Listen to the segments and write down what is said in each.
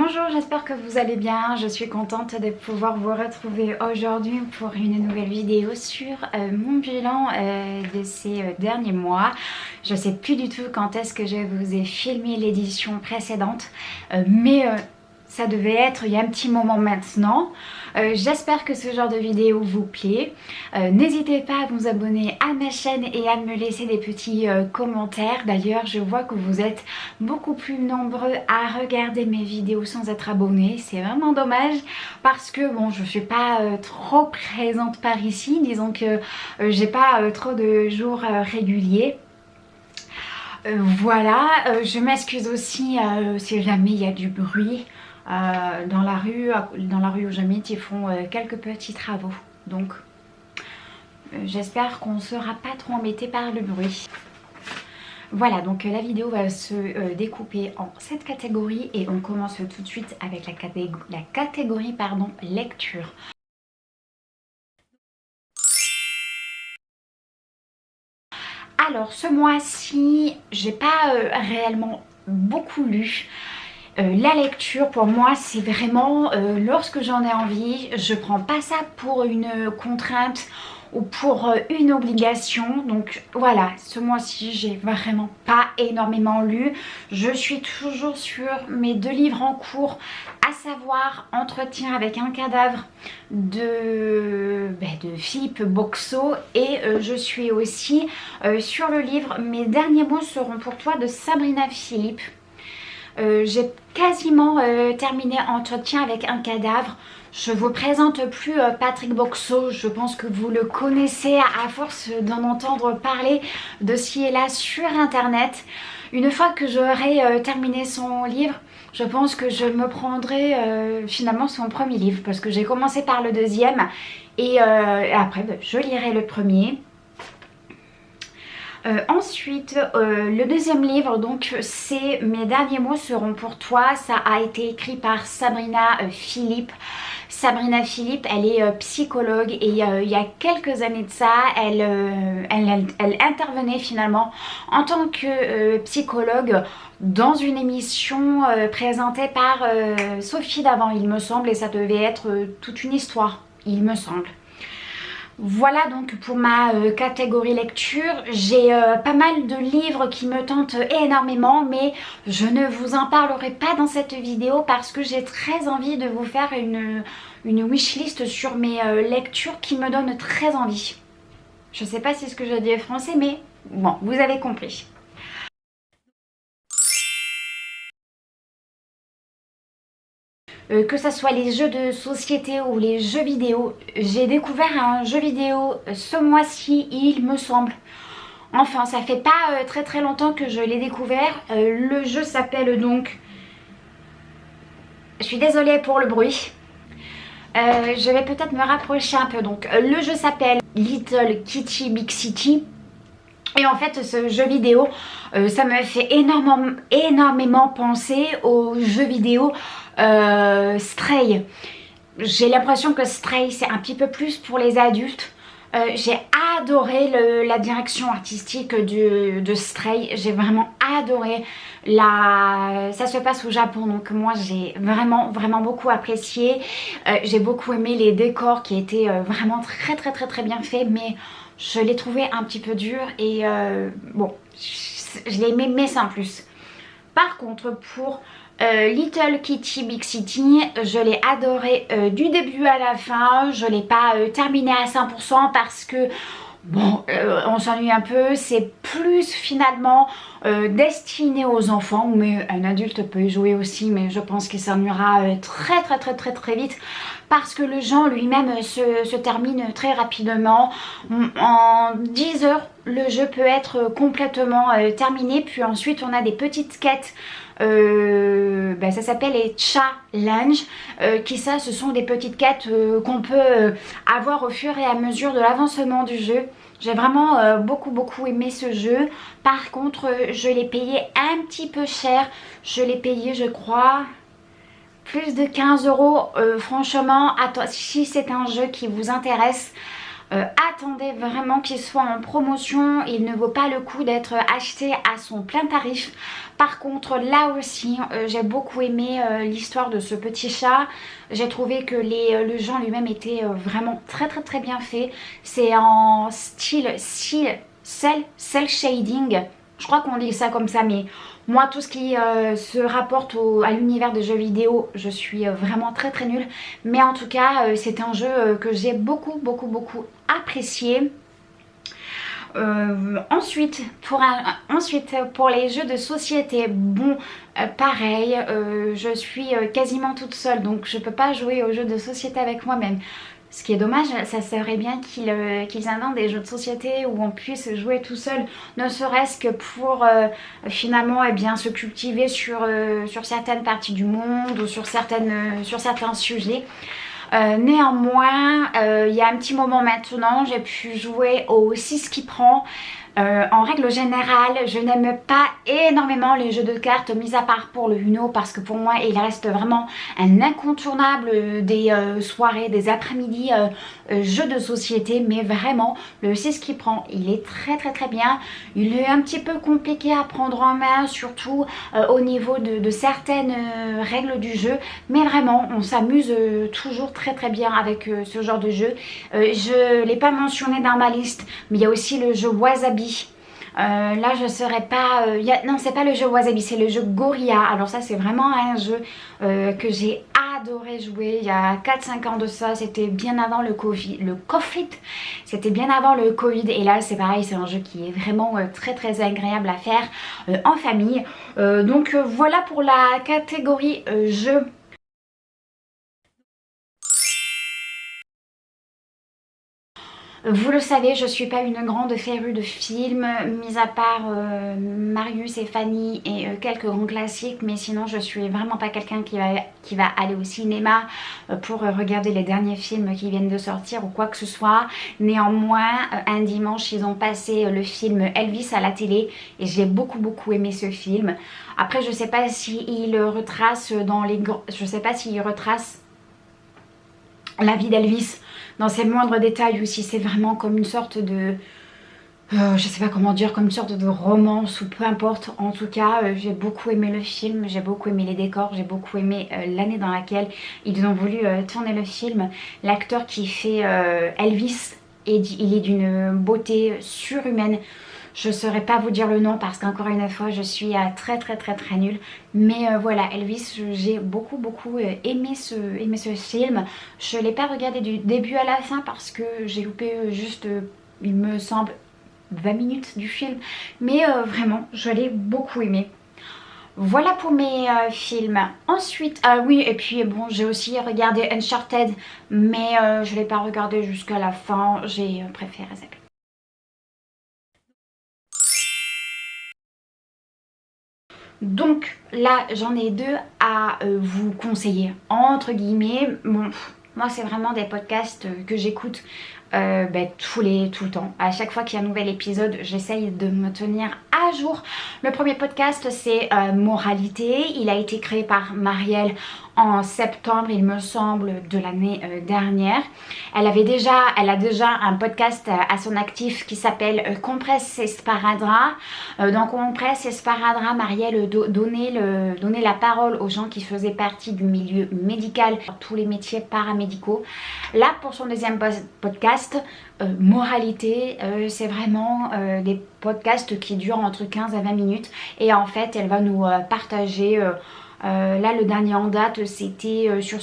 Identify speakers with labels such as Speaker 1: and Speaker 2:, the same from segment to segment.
Speaker 1: Bonjour, j'espère que vous allez bien. Je suis contente de pouvoir vous retrouver aujourd'hui pour une nouvelle vidéo sur mon bilan de ces derniers mois. Je ne sais plus du tout quand est-ce que je vous ai filmé l'édition précédente, mais ça devait être il y a un petit moment maintenant. J'espère que ce genre de vidéo vous plaît. N'hésitez pas à vous abonner à ma chaîne et à me laisser des petits commentaires. D'ailleurs, je vois que vous êtes beaucoup plus nombreux à regarder mes vidéos sans être abonnés. C'est vraiment dommage parce que bon, je suis pas trop présente par ici. Disons que j'ai pas trop de jours réguliers. Voilà, je m'excuse aussi si jamais il y a du bruit. Dans la rue où j'habite, ils font quelques petits travaux, donc j'espère qu'on ne sera pas trop embêté par le bruit. Voilà, donc la vidéo va se découper en 7 catégories et on commence tout de suite avec la catégorie lecture. Alors ce mois-ci, j'ai pas réellement beaucoup lu. La lecture pour moi c'est vraiment lorsque j'en ai envie, je prends pas ça pour une contrainte ou pour une obligation. Donc voilà, ce mois-ci j'ai vraiment pas énormément lu. Je suis toujours sur mes 2 livres en cours, à savoir Entretien avec un cadavre de Philippe Boxeau et je suis aussi sur le livre Mes derniers mots seront pour toi de Sabrina Philippe. J'ai quasiment terminé Entretien avec un cadavre. Je vous présente plus Patrick Boxeau, je pense que vous le connaissez à force d'en entendre parler de ci et là sur internet. Une fois que j'aurai terminé son livre, je pense que je me prendrai finalement son premier livre parce que j'ai commencé par le deuxième et après je lirai le premier. Ensuite, le deuxième livre, donc c'est Mes derniers mots seront pour toi. Ça a été écrit par Sabrina Philippe. Sabrina Philippe, elle est psychologue et il y a quelques années de ça, elle intervenait finalement en tant que psychologue dans une émission présentée par Sophie Davant, il me semble, et ça devait être toute une histoire, il me semble. Voilà donc pour ma catégorie lecture. J'ai pas mal de livres qui me tentent énormément, mais je ne vous en parlerai pas dans cette vidéo parce que j'ai très envie de vous faire une wishlist sur mes lectures qui me donnent très envie. Je sais pas si ce que je dis est français, mais bon, vous avez compris. Que ce soit les jeux de société ou les jeux vidéo, j'ai découvert un jeu vidéo ce mois-ci, il me semble. Enfin, ça fait pas très longtemps que je l'ai découvert. Le jeu s'appelle donc... Je suis désolée pour le bruit. Je vais peut-être me rapprocher un peu. Donc, le jeu s'appelle Little Kitty Big City. Et en fait, ce jeu vidéo, ça me fait énormément penser au jeu vidéo Stray. J'ai l'impression que Stray, c'est un petit peu plus pour les adultes. J'ai adoré la direction artistique de Stray. J'ai vraiment adoré. Ça se passe au Japon, donc moi j'ai vraiment beaucoup apprécié. J'ai beaucoup aimé les décors qui étaient vraiment très bien faits, mais je l'ai trouvé un petit peu dur et bon, je l'ai aimé mais sans plus. Par contre, pour Little Kitty Big City, je l'ai adoré du début à la fin. Je ne l'ai pas terminé à 100% parce que bon, on s'ennuie un peu. C'est plus finalement destiné aux enfants, mais un adulte peut y jouer aussi, mais je pense qu'il s'ennuiera très vite parce que le jeu lui-même se termine très rapidement. En 10 heures, le jeu peut être complètement terminé, puis ensuite on a des petites quêtes. Ça s'appelle les challenges ce sont des petites quêtes qu'on peut avoir au fur et à mesure de l'avancement du jeu. J'ai vraiment beaucoup aimé ce jeu. Par contre, je l'ai payé un petit peu cher. Je l'ai payé, je crois, plus de 15 €. Franchement, si c'est un jeu qui vous intéresse, Attendez vraiment qu'il soit en promotion, il ne vaut pas le coup d'être acheté à son plein tarif. Par contre là aussi j'ai beaucoup aimé l'histoire de ce petit chat. J'ai trouvé que le jeu en lui-même était vraiment très bien fait. C'est en style cel shading, je crois qu'on dit ça comme ça, mais moi tout ce qui se rapporte à l'univers des jeux vidéo, je suis vraiment très nulle. Mais en tout cas c'est un jeu que j'ai beaucoup apprécié. Ensuite pour les jeux de société, bon pareil, je suis quasiment toute seule, donc je peux pas jouer aux jeux de société avec moi-même. Ce qui est dommage, ça serait bien qu'ils inventent des jeux de société où on puisse jouer tout seul, ne serait-ce que pour finalement eh bien, se cultiver sur certaines parties du monde ou sur certains sujets. Néanmoins, il y a un petit moment maintenant, j'ai pu jouer au 6 qui prend. En règle générale, je n'aime pas énormément les jeux de cartes, mis à part pour le Uno, parce que pour moi il reste vraiment un incontournable des soirées, des après-midi jeux de société. Mais vraiment le 6 qui prend, il est très bien. Il est un petit peu compliqué à prendre en main, surtout au niveau de certaines règles du jeu, mais vraiment on s'amuse toujours très bien avec ce genre de jeu. Je ne l'ai pas mentionné dans ma liste, mais il y a aussi le jeu Wasabi. Là je serais pas non, c'est pas le jeu Wasabi, c'est le jeu Gorilla. Alors ça c'est vraiment un jeu que j'ai adoré jouer il y a 4-5 ans de ça. C'était bien avant le Covid, c'était bien avant le Covid. Et là c'est pareil, c'est un jeu qui est vraiment très agréable à faire en famille. Donc voilà pour la catégorie jeu. Vous le savez, je suis pas une grande férue de films, mis à part Marius et Fanny et quelques grands classiques, mais sinon je suis vraiment pas quelqu'un qui va aller au cinéma pour regarder les derniers films qui viennent de sortir ou quoi que ce soit. Néanmoins, un dimanche, ils ont passé le film Elvis à la télé et j'ai beaucoup aimé ce film. Après, je sais pas s'il retrace la vie d'Elvis dans ses moindres détails, ou si c'est vraiment comme une sorte de je sais pas comment dire, comme une sorte de romance ou peu importe. En tout cas j'ai beaucoup aimé le film, j'ai beaucoup aimé les décors, j'ai beaucoup aimé l'année dans laquelle ils ont voulu tourner le film. L'acteur qui fait Elvis, il est d'une beauté surhumaine. Je ne saurais pas vous dire le nom parce qu'encore une fois je suis très nulle. Mais voilà, Elvis, j'ai beaucoup aimé ce film. Je ne l'ai pas regardé du début à la fin parce que j'ai loupé juste, il me semble, 20 minutes du film. Mais vraiment, je l'ai beaucoup aimé. Voilà pour mes films. Ensuite, oui, et puis bon, j'ai aussi regardé Uncharted, mais je ne l'ai pas regardé jusqu'à la fin. J'ai préféré zapper. Donc là j'en ai deux à vous conseiller entre guillemets. Bon, moi c'est vraiment des podcasts que j'écoute tout le temps. À chaque fois qu'il y a un nouvel épisode, j'essaye de me tenir à jour. Le premier podcast c'est Moralité. Il a été créé par Marielle en septembre, il me semble, de l'année dernière. Elle a déjà un podcast à son actif qui s'appelle Compresse et Sparadrap. Dans Compresse et Sparadrap, Marielle donnait la parole aux gens qui faisaient partie du milieu médical, tous les métiers paramédicaux. Là, pour son deuxième podcast, Moralité, c'est vraiment des podcasts qui durent entre 15 à 20 minutes. Et en fait, elle va nous partager... là le dernier en date c'était sur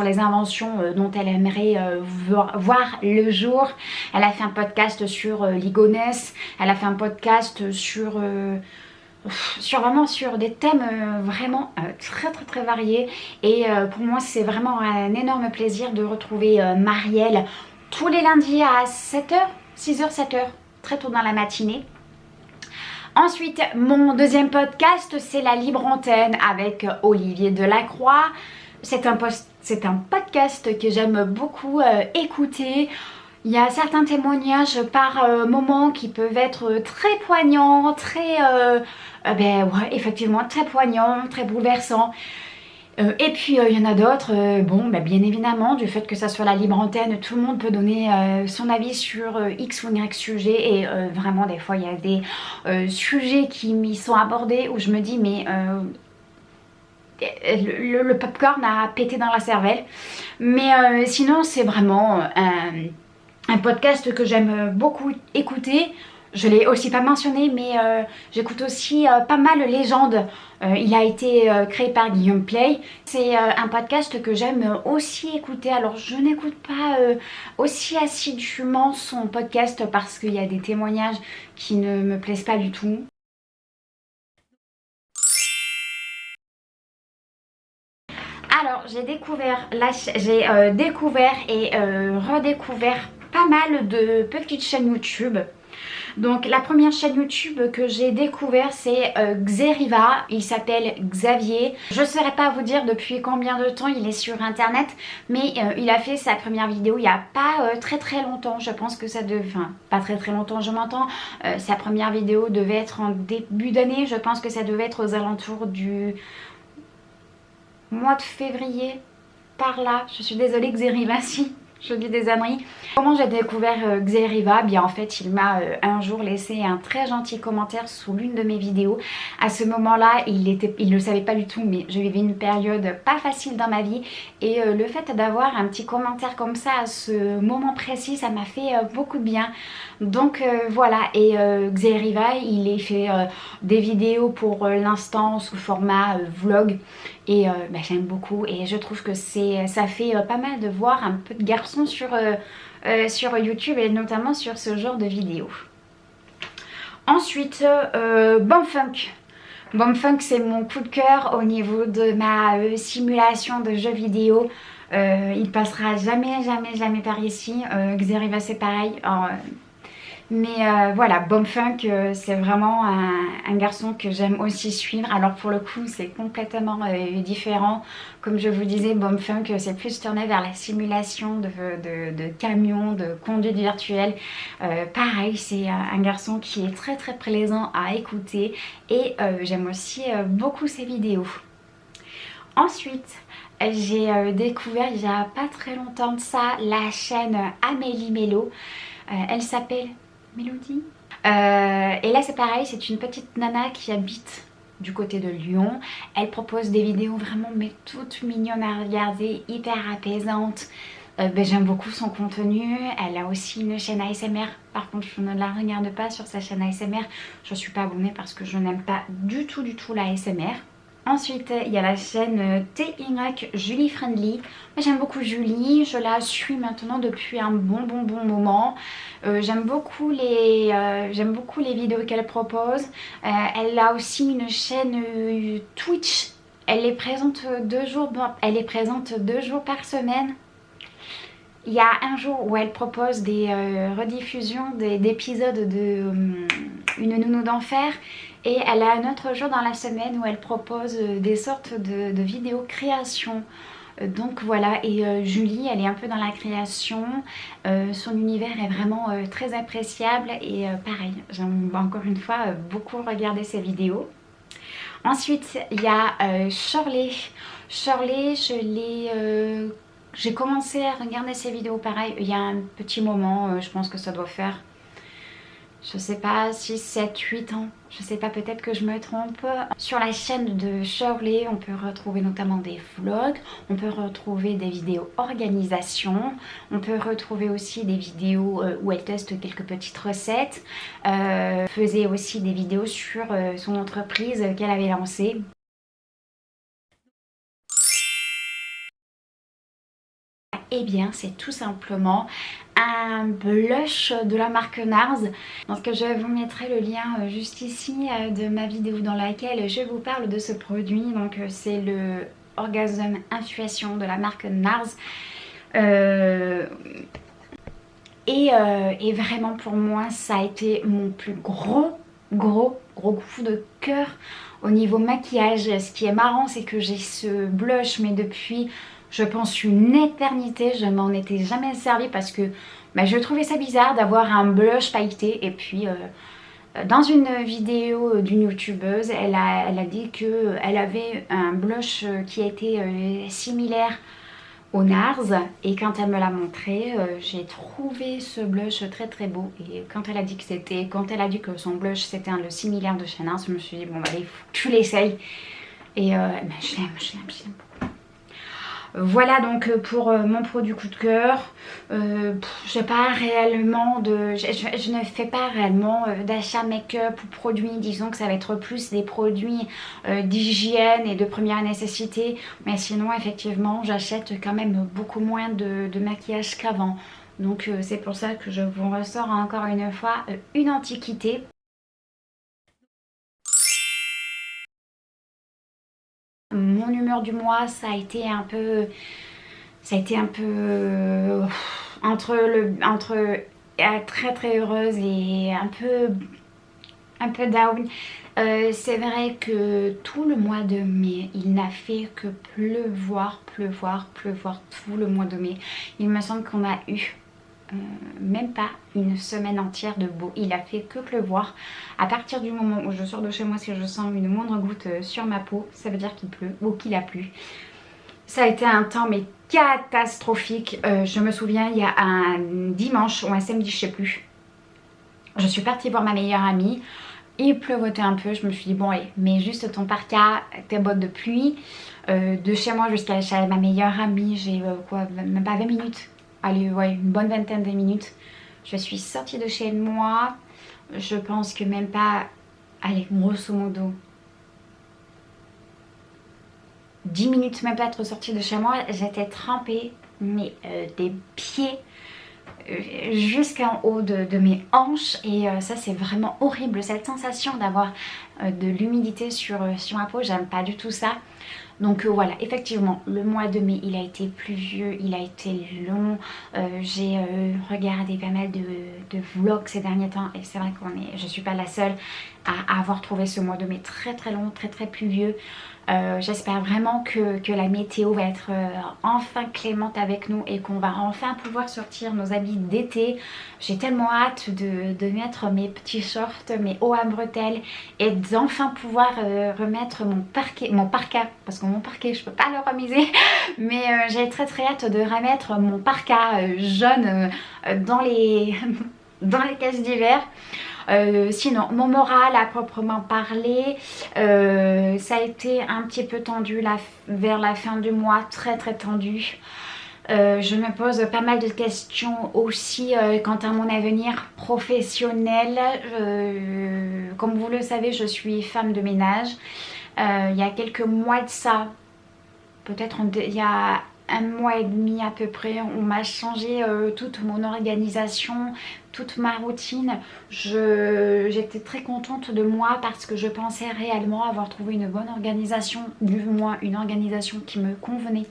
Speaker 1: les inventions dont elle aimerait voir le jour. Elle a fait un podcast sur l'Igonesse, elle a fait un podcast sur des thèmes vraiment très variés. Et pour moi c'est vraiment un énorme plaisir de retrouver Marielle tous les lundis à 7h, 6h, 7h, très tôt dans la matinée. Ensuite, mon deuxième podcast, c'est La Libre Antenne avec Olivier Delacroix. C'est un podcast que j'aime beaucoup écouter. Il y a certains témoignages par moments qui peuvent être très poignants, effectivement très poignants, très bouleversants. Et puis il y en a d'autres, bon bah, bien évidemment du fait que ça soit la libre antenne, tout le monde peut donner son avis sur X ou Y sujet et vraiment des fois il y a des sujets qui m'y sont abordés où je me dis mais le popcorn a pété dans la cervelle. Mais sinon c'est vraiment un podcast que j'aime beaucoup écouter. Je l'ai aussi pas mentionné, mais j'écoute aussi pas mal Légende. Il a été créé par Guillaume Play. C'est un podcast que j'aime aussi écouter. Alors je n'écoute pas aussi assidûment son podcast parce qu'il y a des témoignages qui ne me plaisent pas du tout. Alors j'ai découvert et redécouvert pas mal de petites chaînes YouTube. Donc la première chaîne YouTube que j'ai découvert c'est Xeriva, il s'appelle Xavier. Je ne saurais pas vous dire depuis combien de temps il est sur internet, mais il a fait sa première vidéo il n'y a pas très longtemps. Je pense que ça devait, enfin pas très longtemps je m'entends, sa première vidéo devait être en début d'année, je pense que ça devait être aux alentours du mois de février, par là. Je suis désolée Xeriva si je dis des âneries. Comment j'ai découvert Xeriva? Bien en fait il m'a un jour laissé un très gentil commentaire sous l'une de mes vidéos. À ce moment là il ne le savait pas du tout, mais je vivais une période pas facile dans ma vie et le fait d'avoir un petit commentaire comme ça à ce moment précis, ça m'a fait beaucoup de bien. Donc voilà, et Xeriva il fait des vidéos pour l'instant sous format vlog et bah, j'aime beaucoup et je trouve que ça fait pas mal de voir un peu de garçons sur YouTube et notamment sur ce genre de vidéos. Ensuite Bomfunk. Bomfunk c'est mon coup de cœur au niveau de ma simulation de jeux vidéo. Il passera jamais par ici. Xeriva c'est pareil. Mais voilà, Bomfunk c'est vraiment un garçon que j'aime aussi suivre. Alors pour le coup c'est complètement différent. Comme je vous disais, Bomfunk c'est plus tourné vers la simulation de camions, de conduite virtuelle. Pareil, c'est un garçon qui est très plaisant à écouter et j'aime aussi beaucoup ses vidéos. Ensuite, j'ai découvert il n'y a pas très longtemps de ça la chaîne Amélie Mélo. Elle s'appelle Mélodie. Et là c'est pareil, c'est une petite nana qui habite du côté de Lyon. Elle propose des vidéos vraiment mais toutes mignonnes à regarder, hyper apaisantes. J'aime beaucoup son contenu. Elle a aussi une chaîne ASMR. Par contre je ne la regarde pas sur sa chaîne ASMR. Je ne suis pas abonnée parce que je n'aime pas du tout la ASMR. Ensuite, il y a la chaîne TY Julie Friendly. J'aime beaucoup Julie, je la suis maintenant depuis un bon moment. J'aime beaucoup les vidéos qu'elle propose. Elle a aussi une chaîne Twitch. Elle est présente 2 jours par semaine. Il y a un jour où elle propose des rediffusions d'épisodes de Une nounou d'enfer. Et elle a un autre jour dans la semaine où elle propose des sortes de vidéos création. Donc voilà, et Julie, elle est un peu dans la création. Son univers est vraiment très appréciable. Et pareil, j'aime encore une fois beaucoup regarder ses vidéos. Ensuite, il y a Shirley. Shirley, j'ai commencé à regarder ses vidéos pareil il y a un petit moment. Je pense que ça doit faire, je sais pas, 6, 7, 8 ans. Je sais pas, peut-être que je me trompe. Sur la chaîne de Shirley, on peut retrouver notamment des vlogs, on peut retrouver des vidéos organisation, on peut retrouver aussi des vidéos où elle teste quelques petites recettes. Faisait aussi des vidéos sur son entreprise qu'elle avait lancée. Eh bien c'est tout simplement un blush de la marque NARS. Donc je vous mettrai le lien juste ici de ma vidéo dans laquelle je vous parle de ce produit. Donc c'est le Orgasm Intuition de la marque NARS. Et vraiment pour moi ça a été mon plus gros coup de cœur au niveau maquillage. Ce qui est marrant c'est que j'ai ce blush mais depuis je pense une éternité. Je m'en étais jamais servi parce que je trouvais ça bizarre d'avoir un blush pailleté et puis Dans une vidéo d'une youtubeuse, elle a dit qu'elle avait un blush qui était similaire au NARS, et quand elle me l'a montré, j'ai trouvé ce blush très très beau. Et quand elle a dit que son blush c'était le similaire de chez NARS, je me suis dit bon bah il faut que tu l'essayes. Et ben, je l'aime beaucoup. Voilà donc pour mon produit coup de cœur. J'ai pas réellement je ne fais pas réellement d'achat make-up ou produits. Disons que ça va être plus des produits d'hygiène et de première nécessité. Mais sinon effectivement j'achète quand même beaucoup moins de maquillage qu'avant. Donc c'est pour ça que je vous ressors encore une fois une antiquité. Mon humeur du mois, ça a été un peu entre très très heureuse et un peu down. C'est vrai que tout le mois de mai, il n'a fait que pleuvoir tout le mois de mai. Il me semble qu'on a eu même pas une semaine entière de beau. Il a fait que pleuvoir. À partir du moment où je sors de chez moi, si je sens une moindre goutte sur ma peau, ça veut dire qu'il pleut ou qu'il a plu. Ça a été un temps mais catastrophique. Je me souviens, il y a un dimanche ou un samedi, je sais plus. Je suis partie voir ma meilleure amie. Il pleuvotait un peu. Je me suis dit bon allez, mets juste ton parka, tes bottes de pluie. De chez moi jusqu'à chez ma meilleure amie, j'ai même pas 20 minutes. Allez, ouais, une bonne vingtaine de minutes. Je suis sortie de chez moi. Je pense que même pas, allez, grosso modo, 10 minutes même pas être sortie de chez moi. J'étais trempée, mais des pieds jusqu'en haut de mes hanches. Et ça, c'est vraiment horrible. Cette sensation d'avoir de l'humidité sur ma peau, j'aime pas du tout ça. Donc voilà, effectivement, le mois de mai, il a été pluvieux, il a été long. J'ai regardé pas mal de vlogs ces derniers temps, et c'est vrai que je suis pas la seule à avoir trouvé ce mois de mai très très long, très très pluvieux. J'espère vraiment que la météo va être enfin clémente avec nous et qu'on va enfin pouvoir sortir nos habits d'été. J'ai tellement hâte de mettre mes petits shorts, mes hauts à bretelles, et d'enfin pouvoir remettre mon parka, parce que mon parquet je peux pas le remiser, mais j'ai très très hâte de remettre mon parka jaune dans les dans les caisses d'hiver. Sinon, mon moral à proprement parler, ça a été un petit peu tendu vers la fin du mois, très très tendu. Je me pose pas mal de questions aussi quant à mon avenir professionnel. Comme vous le savez, je suis femme de ménage. Il y a quelques mois de ça, peut-être il y a un mois et demi à peu près, on m'a changé toute mon organisation, toute ma routine. J'étais très contente de moi parce que je pensais réellement avoir trouvé une bonne organisation, du moins une organisation qui me convenait.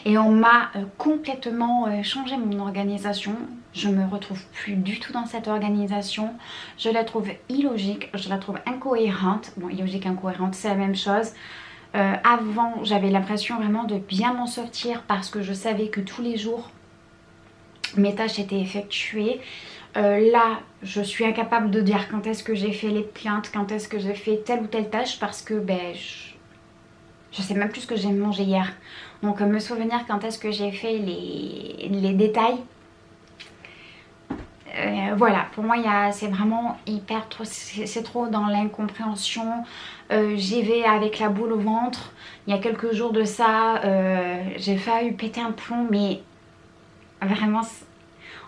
Speaker 1: Et on m'a complètement changé mon organisation. Je me retrouve plus du tout dans cette organisation. Je la trouve illogique, je la trouve incohérente. Bon, illogique, incohérente, c'est la même chose. Avant, j'avais l'impression vraiment de bien m'en sortir parce que je savais que tous les jours mes tâches étaient effectuées. Là, je suis incapable de dire quand est-ce que j'ai fait les plaintes, quand est-ce que j'ai fait telle ou telle tâche, parce que ben, je sais même plus ce que j'ai mangé hier. Donc me souvenir quand est-ce que j'ai fait les détails. Voilà, pour moi c'est vraiment hyper trop, c'est trop dans l'incompréhension. J'y vais avec la boule au ventre. Il y a quelques jours de ça, j'ai failli péter un plomb, mais vraiment,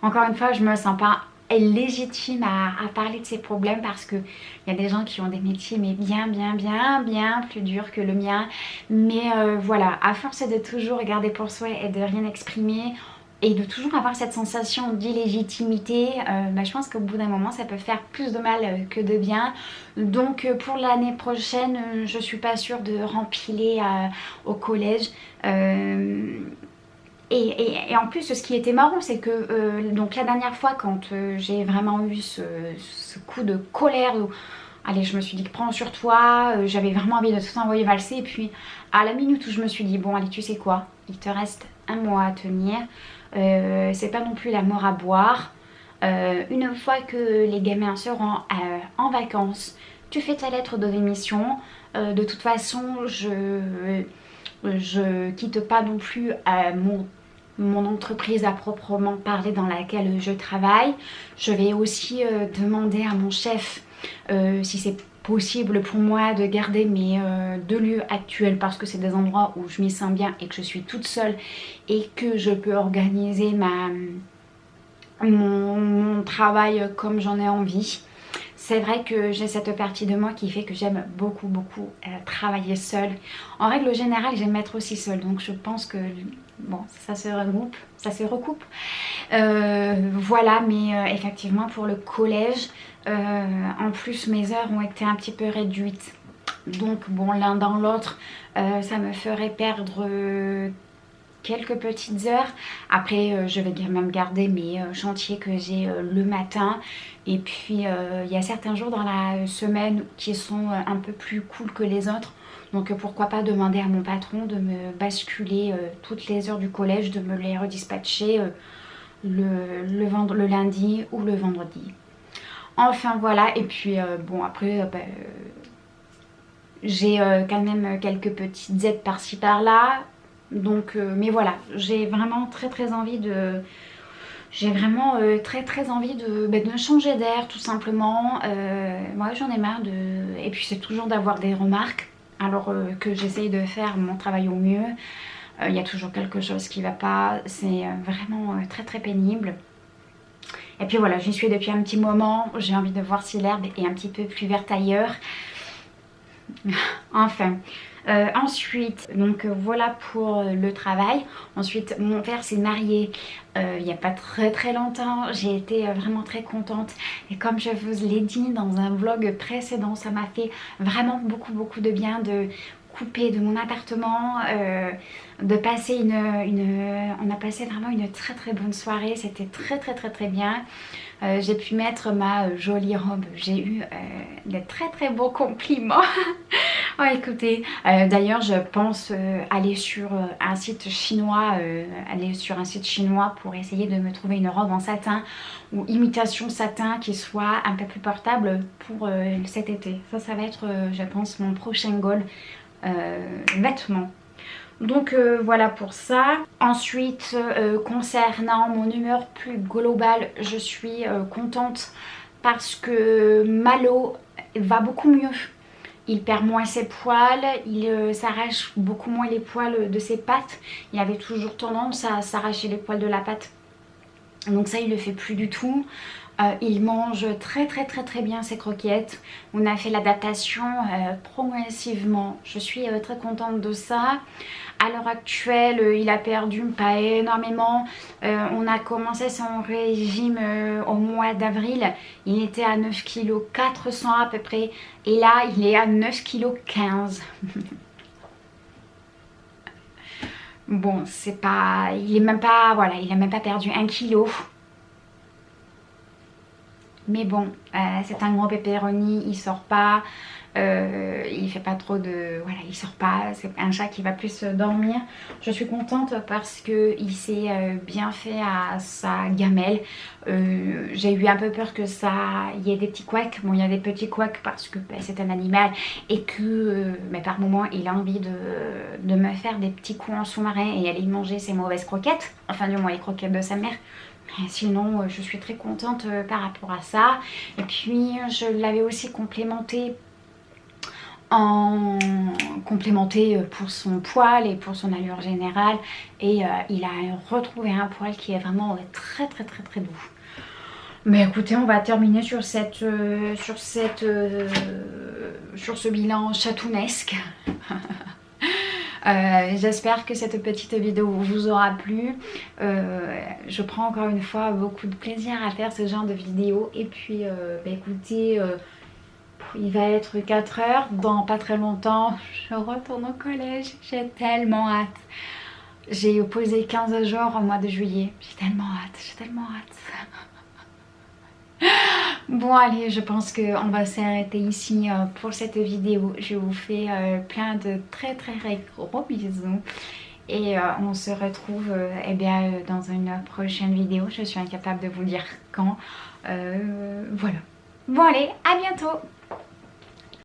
Speaker 1: encore une fois, je me sens pas légitime à parler de ces problèmes parce que il y a des gens qui ont des métiers mais bien plus durs que le mien. Mais voilà, à force de toujours regarder pour soi et de rien exprimer, et de toujours avoir cette sensation d'illégitimité, bah, je pense qu'au bout d'un moment ça peut faire plus de mal que de bien. Donc pour l'année prochaine, je suis pas sûre de rempiler au collège. Et en plus, ce qui était marrant, c'est que donc la dernière fois, quand j'ai vraiment eu ce coup de colère, où, allez, je me suis dit que prends sur toi, j'avais vraiment envie de tout envoyer valser. Et puis à la minute où je me suis dit, bon allez, tu sais quoi, il te reste un mois à tenir, c'est pas non plus la mort à boire. Une fois que les gamins seront en vacances, tu fais ta lettre de démission. De toute façon, je quitte pas non plus mon entreprise à proprement parler dans laquelle je travaille. Je vais aussi demander à mon chef si c'est possible pour moi de garder mes deux lieux actuels parce que c'est des endroits où je m'y sens bien et que je suis toute seule et que je peux organiser mon travail comme j'en ai envie. C'est vrai que j'ai cette partie de moi qui fait que j'aime beaucoup travailler seule. En règle générale, j'aime être aussi seule, donc je pense que bon, ça se recoupe. Voilà, mais effectivement pour le collège, en plus mes heures ont été un petit peu réduites. Donc bon, l'un dans l'autre, ça me ferait perdre quelques petites heures. Après je vais même garder mes chantiers que j'ai le matin. Et puis il y a certains jours dans la semaine qui sont un peu plus cool que les autres. Donc pourquoi pas demander à mon patron de me basculer toutes les heures du collège, de me les redispatcher le lundi ou le vendredi. Enfin voilà, et puis bon après j'ai quand même quelques petites aides par-ci par-là. Donc mais voilà, j'ai vraiment très envie de... J'ai vraiment très envie de changer d'air tout simplement. Moi j'en ai marre de... Et puis c'est toujours d'avoir des remarques alors que j'essaye de faire mon travail au mieux. Il y a toujours quelque chose qui va pas. C'est vraiment très pénible. Et puis voilà, j'y suis depuis un petit moment. J'ai envie de voir si l'herbe est un petit peu plus verte ailleurs. Enfin... ensuite, donc voilà pour le travail. Ensuite, mon père s'est marié il n'y a pas très longtemps. J'ai été vraiment très contente. Et comme je vous l'ai dit dans un vlog précédent, ça m'a fait vraiment beaucoup de bien de couper de mon appartement, de passer on a passé vraiment une très bonne soirée. C'était très bien. J'ai pu mettre ma jolie robe. J'ai eu de très beaux compliments. Oh, écoutez, d'ailleurs je pense aller sur un site chinois, pour essayer de me trouver une robe en satin ou imitation satin qui soit un peu plus portable pour cet été. Ça va être je pense mon prochain goal vêtements. Donc voilà pour ça. Ensuite concernant mon humeur plus globale, je suis contente parce que Malo va beaucoup mieux. Il perd moins ses poils, il s'arrache beaucoup moins les poils de ses pattes. Il avait toujours tendance à s'arracher les poils de la patte. Donc ça il le fait plus du tout. Il mange très bien ses croquettes. On a fait l'adaptation progressivement. Je suis très contente de ça. À l'heure actuelle, il a perdu pas énormément. On a commencé son régime au mois d'avril. Il était à 9,4 kg à peu près. Et là, il est à 9,15 kg. Bon, c'est pas... Il est même pas... Voilà, il a même pas perdu 1 kg. Mais bon, c'est un gros pepperoni, il sort pas, il fait pas trop de... Voilà, il sort pas, c'est un chat qui va plus dormir. Je suis contente parce qu'il s'est bien fait à sa gamelle. J'ai eu un peu peur que ça... Il y ait des petits couacs. Bon, il y a des petits couacs parce que c'est un animal et que mais par moment il a envie de me faire des petits coups en sous-marin et aller manger ses mauvaises croquettes. Enfin du moins les croquettes de sa mère. Sinon je suis très contente par rapport à ça. Et puis je l'avais aussi complémenté pour son poil et pour son allure générale. Et il a retrouvé un poil qui est vraiment très doux. Mais écoutez, on va terminer sur ce bilan chatounesque. J'espère que cette petite vidéo vous aura plu. Je prends encore une fois beaucoup de plaisir à faire ce genre de vidéo. Et puis écoutez, il va être 4 h, dans pas très longtemps je retourne au collège. J'ai tellement hâte. J'ai posé 15 jours au mois de juillet. J'ai tellement hâte. Bon allez, je pense qu'on va s'arrêter ici pour cette vidéo. Je vous fais plein de très gros bisous. Et on se retrouve eh bien, dans une prochaine vidéo. Je suis incapable de vous dire quand. Voilà. Bon allez, à bientôt.